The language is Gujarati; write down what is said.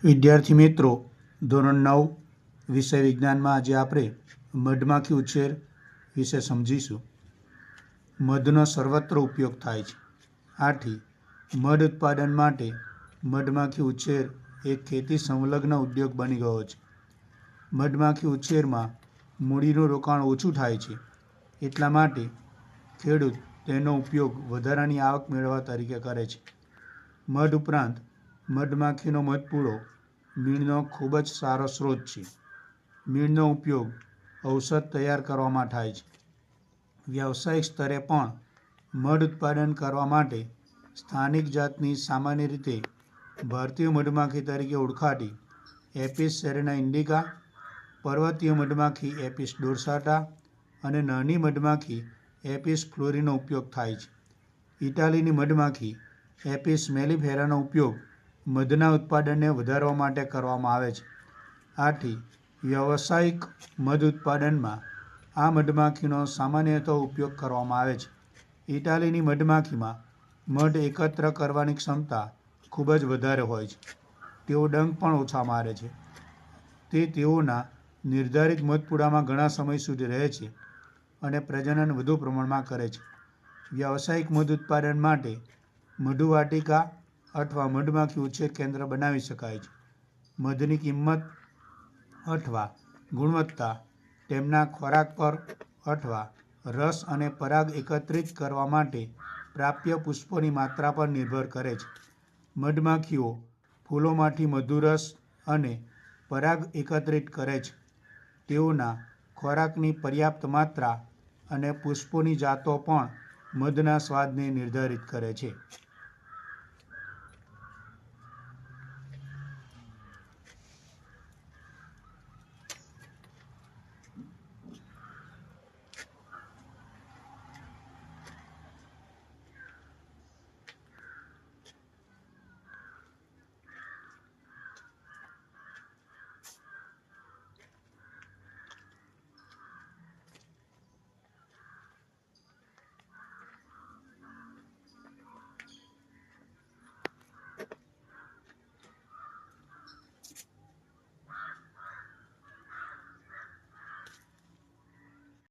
વિદ્યાર્થી મિત્રો, ધોરણ 9 વિષય વિજ્ઞાનમાં આજે આપણે મધમાખી ઉછેર વિશે સમજીશું. મધનો સર્વત્ર ઉપયોગ થાય છે. આથી મધ ઉત્પાદન માટે મધમાખી ઉછેર એક ખેતી સંલગ્ન ઉદ્યોગ બની ગયો છે. મધમાખી ઉછેરમાં મૂડીનું રોકાણ ઓછું થાય છે, એટલા માટે ખેડૂત તેનો ઉપયોગ વધારાની આવક મેળવવા તરીકે કરે છે. મધ ઉપરાંત મધમાખીનો મધપૂડો મીણનો ખૂબ જ સારો સ્ત્રોત છે. મીણનો ઉપયોગ ઔષધ તૈયાર કરવામાં થાય છે. વ્યાવસાયિક સ્તરે પણ મધ ઉત્પાદન કરવા માટે સ્થાનિક જાતની, સામાન્ય રીતે ભારતીય મધમાખી તરીકે ઓળખાતી એપિસ સેરેના ઇન્ડિકા, પર્વતીય મધમાખી એપિસ ડોર્સાટા અને નાની મધમાખી એપિસ ફ્લોરીનો ઉપયોગ થાય છે. ઇટાલીની મધમાખી એપિસ મેલિફેરાનો ઉપયોગ મધના ઉત્પાદનને વધારવા માટે કરવામાં આવે છે. આથી વ્યાવસાયિક મધ ઉત્પાદનમાં આ મધમાખીનો સામાન્યતઃ ઉપયોગ કરવામાં આવે છે. ઇટાલીની મધમાખીમાં મધ એકત્ર કરવાની ક્ષમતા ખૂબ જ વધારે હોય છે. તેઓ ડંખ પણ ઓછા મારે છે. તે તેઓના નિર્ધારિત મધપૂડામાં ઘણા સમય સુધી રહે છે અને પ્રજનન વધુ પ્રમાણમાં કરે છે. વ્યાવસાયિક મધ ઉત્પાદન માટે મધુવાટિકા અથવા મધમાખી ઉછેર કેન્દ્ર બનાવી શકાય છે. મધની કિંમત અથવા ગુણવત્તા તેમના ખોરાક પર અથવા રસ અને પરાગ એકત્રિત કરવા માટે પ્રાપ્ય પુષ્પોની માત્રા પર નિર્ભર કરે છે. મધમાખીઓ ફૂલોમાંથી મધુરસ અને પરાગ એકત્રિત કરે છે. તેઓના ખોરાકની પર્યાપ્ત માત્રા અને પુષ્પોની જાતો પણ મધના સ્વાદને નિર્ધારિત કરે છે.